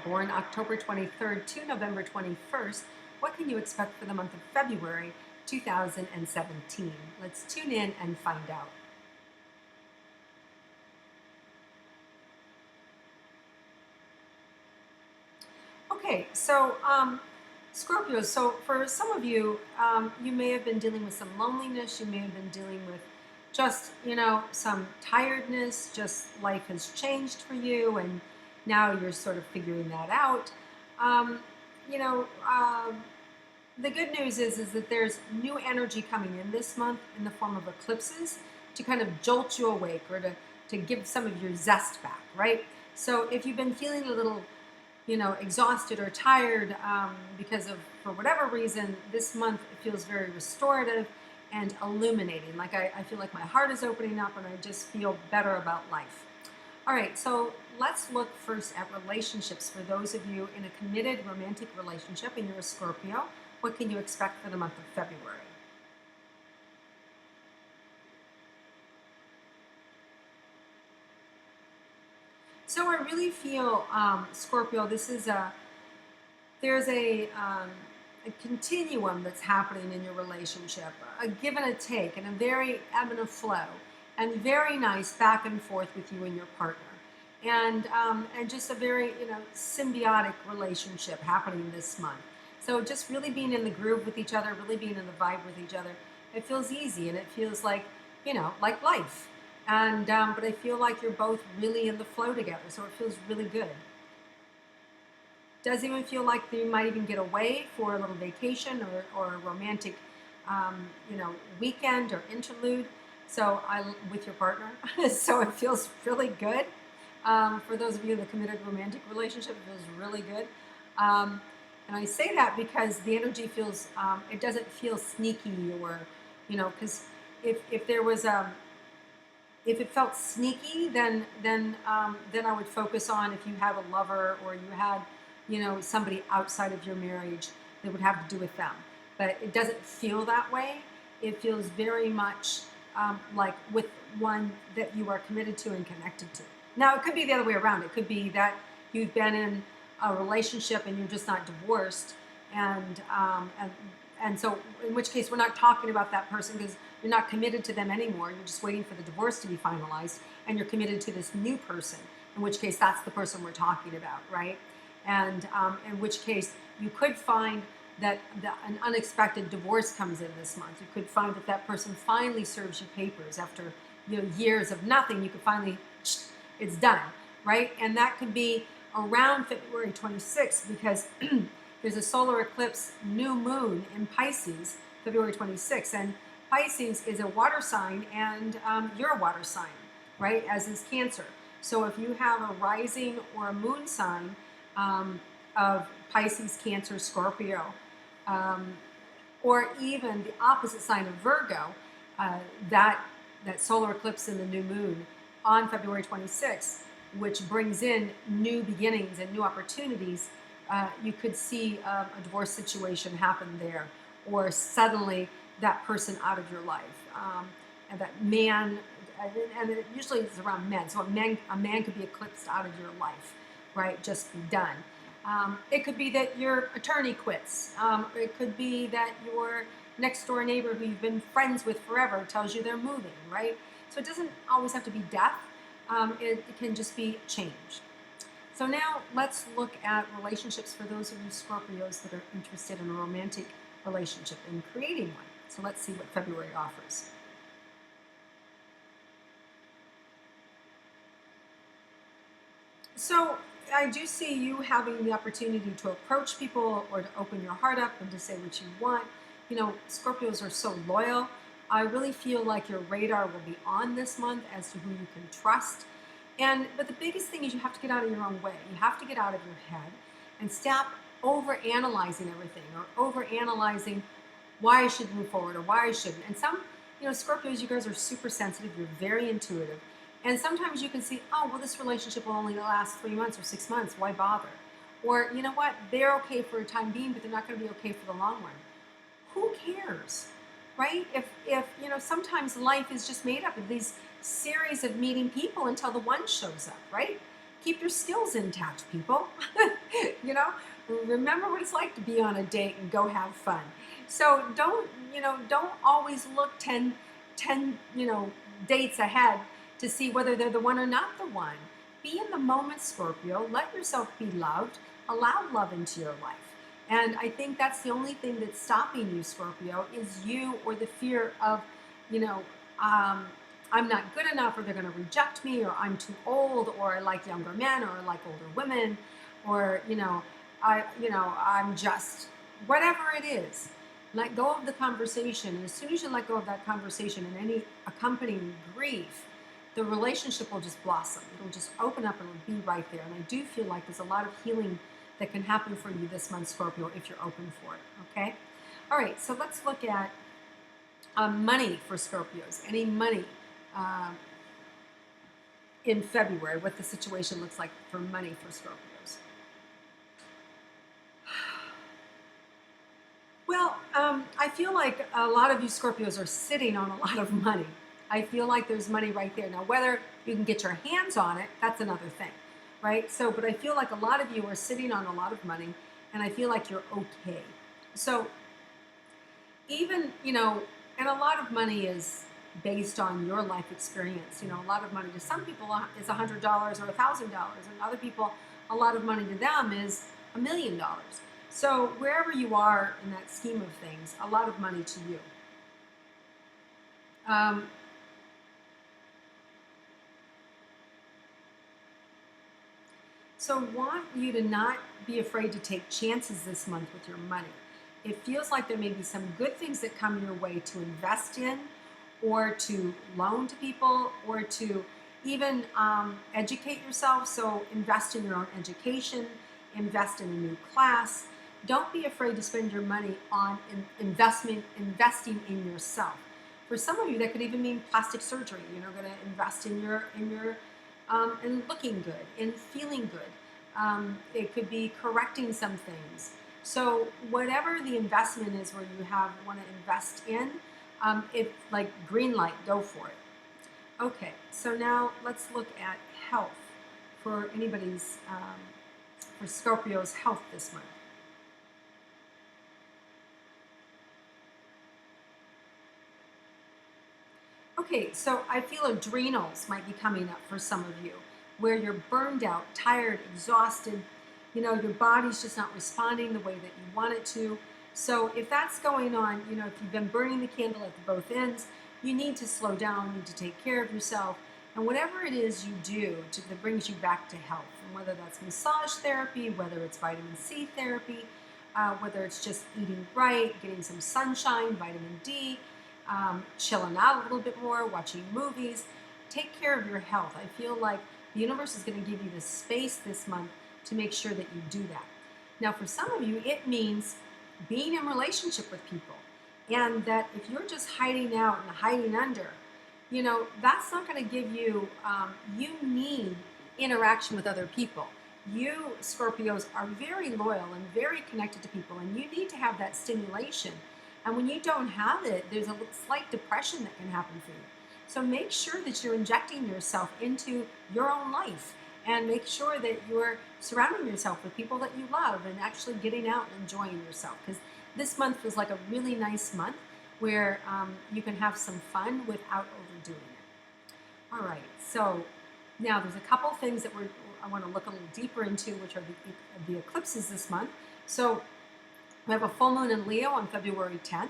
born October 23rd to November 21st, what can you expect for the month of February 2017? Let's tune in and find out. Okay, so Scorpio, so for some of you, you may have been dealing with some loneliness, you may have been dealing with just, some tiredness, just life has changed for you, and now you're sort of figuring that out. Um, you know, um, the good news is that there's new energy coming in this month in the form of eclipses to kind of jolt you awake or to give some of your zest back, right? So if you've been feeling a little exhausted or tired because of, for whatever reason, this month it feels very restorative and illuminating. Like I feel like my heart is opening up and I just feel better about life. All right, so let's look first at relationships for those of you in a committed romantic relationship and you're a Scorpio. What can you expect for the month of February? So I really feel, Scorpio, there's a continuum that's happening in your relationship, a give and a take, and a very ebb and a flow, and very nice back and forth with you and your partner, and just a very symbiotic relationship happening this month. So just really being in the groove with each other, really being in the vibe with each other, it feels easy and it feels like like life. And but I feel like you're both really in the flow together, so it feels really good. Does even feel like you might even get away for a little vacation or a romantic, weekend or interlude. So I with your partner, so it feels really good. For those of you in the committed romantic relationship, it feels really good. And I say that because the energy feels, it doesn't feel sneaky or, because if there was if it felt sneaky, then I would focus on if you have a lover or you had somebody outside of your marriage that would have to do with them. But it doesn't feel that way. It feels very much like with one that you are committed to and connected to. Now, it could be the other way around. It could be that you've been in a relationship and you're just not divorced, and so in which case we're not talking about that person because you're not committed to them anymore. You're just waiting for the divorce to be finalized, and you're committed to this new person. In which case, that's the person we're talking about, right? And in which case, you could find that an unexpected divorce comes in this month. You could find that that person finally serves you papers after years of nothing. You could finally, it's done, right? And that could be around February 26th because there's a solar eclipse new moon in Pisces, February 26th. And Pisces is a water sign, and you're a water sign, right? As is Cancer. So if you have a rising or a moon sign of Pisces, Cancer, Scorpio, or even the opposite sign of Virgo, that solar eclipse in the new moon on February 26th, which brings in new beginnings and new opportunities, you could see a divorce situation happen there, or suddenly that person out of your life, and that man, and it usually it's around men. So a man could be eclipsed out of your life, right? Just be done. It could be that your attorney quits. It could be that your next door neighbor who you've been friends with forever tells you they're moving, right? So it doesn't always have to be death. It can just be change. So now let's look at relationships for those of you Scorpios that are interested in a romantic relationship and creating one. So let's see what February offers. So I do see you having the opportunity to approach people or to open your heart up and to say what you want. Scorpios are so loyal. I really feel like your radar will be on this month as to who you can trust. But the biggest thing is you have to get out of your own way. You have to get out of your head and stop over analyzing everything or over analyzing why I should move forward or why I shouldn't. And some, Scorpios, you guys are super sensitive. You're very intuitive. And sometimes you can see, oh, well, this relationship will only last 3 months or 6 months. Why bother? Or, you know what? They're okay for a time being, but they're not going to be okay for the long run. Who cares? Right? If sometimes life is just made up of these series of meeting people until the one shows up, right? keep your skills intact, people. You know, remember what it's like to be on a date and go have fun. So don't always look 10 dates ahead to see whether they're the one or not the one. Be in the moment, Scorpio. Let yourself be loved. Allow love into your life. And I think that's the only thing that's stopping you, Scorpio, is you or the fear of, you know, um, I'm not good enough, or they're going to reject me, or I'm too old, or I like younger men, or I like older women, or I'm just whatever it is. Let go of the conversation, and as soon as you let go of that conversation and any accompanying grief, the relationship will just blossom. It'll just open up and it'll be right there. And I do feel like there's a lot of healing that can happen for you this month, Scorpio, if you're open for it. Okay. All right. So let's look at money for Scorpios. Any money in February, what the situation looks like for money for Scorpios. Well, I feel like a lot of you Scorpios are sitting on a lot of money. I feel like there's money right there. Now, whether you can get your hands on it, that's another thing, right? So, but I feel like a lot of you are sitting on a lot of money, and I feel like you're okay. So, even, and a lot of money is based on your life experience. A lot of money to some people is $100 or $1,000, and other people, a lot of money to them is $1 million. So wherever you are in that scheme of things, a lot of money to you. So want you to not be afraid to take chances this month with your money. It feels like there may be some good things that come your way to invest in, or to loan to people, or to even educate yourself. So invest in your own education, invest in a new class. Don't be afraid to spend your money on investing in yourself. For some of you, that could even mean plastic surgery. You're going to invest in your in looking good, in feeling good. It could be correcting some things. So whatever the investment is where you want to invest in, if like green light, go for it. Okay, so now let's look at health for for Scorpio's health this month. Okay, so I feel adrenals might be coming up for some of you, where you're burned out, tired, exhausted. Your body's just not responding the way that you want it to. So if that's going on, if you've been burning the candle at both ends, you need to slow down, you need to take care of yourself. And whatever it is you do that brings you back to health, and whether that's massage therapy, whether it's vitamin C therapy, whether it's just eating right, getting some sunshine, vitamin D, chilling out a little bit more, watching movies, take care of your health. I feel like the universe is going to give you the space this month to make sure that you do that. Now, for some of you, it means being in relationship with people, and that if you're just hiding out and hiding under, that's not going to give you, you need interaction with other people. You Scorpios are very loyal and very connected to people, and you need to have that stimulation. And when you don't have it, there's a slight depression that can happen for you. So make sure that you're injecting yourself into your own life, and make sure that you're surrounding yourself with people that you love and actually getting out and enjoying yourself. Because this month feels like a really nice month where you can have some fun without overdoing it. All right, so now there's a couple things that I want to look a little deeper into, which are the eclipses this month. So we have a full moon in Leo on February 10th,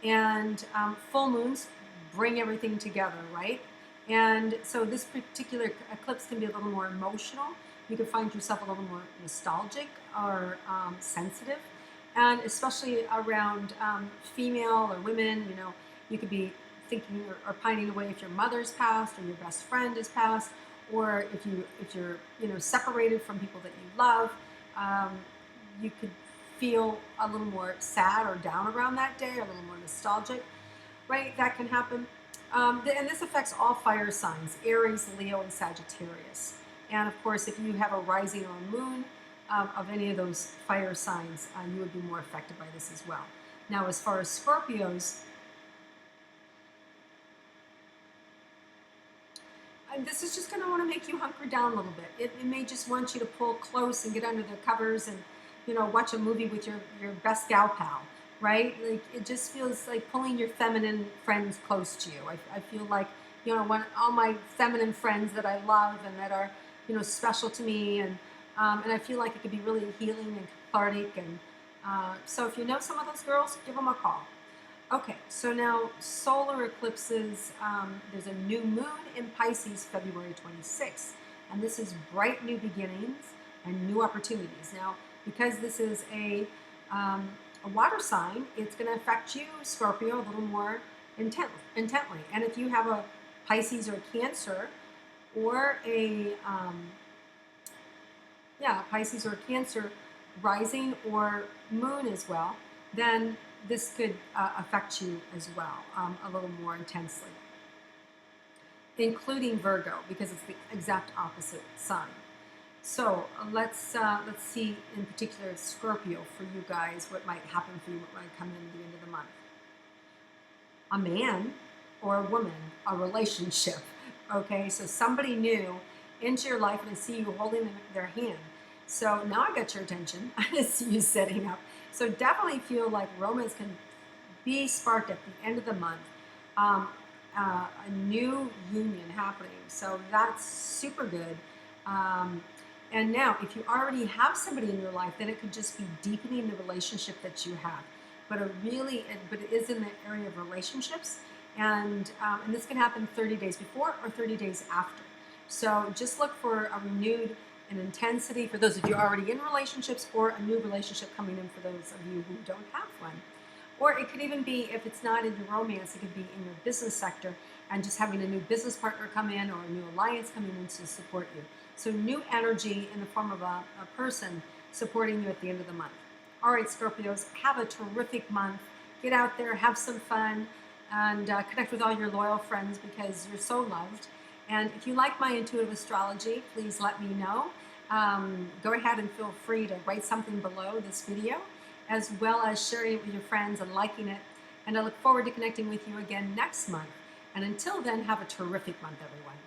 and full moons bring everything together, right? And so this particular eclipse can be a little more emotional. You can find yourself a little more nostalgic or sensitive, and especially around female or women. You could be thinking or pining away if your mother's passed, or your best friend is passed, or if you're separated from people that you love. You could feel a little more sad or down around that day, or a little more nostalgic, right? That can happen. And this affects all fire signs: Aries, Leo, and Sagittarius. And of course, if you have a rising or moon of any of those fire signs, you would be more affected by this as well. Now, as far as Scorpios, And this is just going to want to make you hunker down a little bit. It may just want you to pull close and get under the covers and, watch a movie with your best gal pal, right? Like it just feels like pulling your feminine friends close to you. I feel like, when all my feminine friends that I love and that are, special to me, and I feel like it could be really healing and cathartic. And so if you know some of those girls, give them a call. Okay, so now solar eclipses, there's a new moon in Pisces February 26th, and this is bright new beginnings and new opportunities. Now, because this is a water sign, it's going to affect you, Scorpio, a little more intently. And if you have a Pisces or Cancer, or Pisces or Cancer rising or moon as well, then this could affect you as well, a little more intensely, including Virgo, because it's the exact opposite sign. So let's see in particular Scorpio for you guys, what might happen for you, what might come in at the end of the month. A man or a woman, a relationship. Okay, so somebody new into your life, and I see you holding their hand. So now I got your attention. I see you setting up. So definitely feel like romance can be sparked at the end of the month. A new union happening. So that's super good. And now, if you already have somebody in your life, then it could just be deepening the relationship that you have. But it is in the area of relationships, and this can happen 30 days before or 30 days after. So just look for a renewed and intensity for those of you already in relationships, or a new relationship coming in for those of you who don't have one. Or it could even be, if it's not in your romance, it could be in your business sector, and just having a new business partner come in, or a new alliance coming in to support you. So new energy in the form of a person supporting you at the end of the month. All right, Scorpios, have a terrific month. Get out there, have some fun, and connect with all your loyal friends, because you're so loved. And if you like my intuitive astrology, please let me know. Go ahead and feel free to write something below this video, as well as sharing it with your friends and liking it. And I look forward to connecting with you again next month. And until then, have a terrific month, everyone.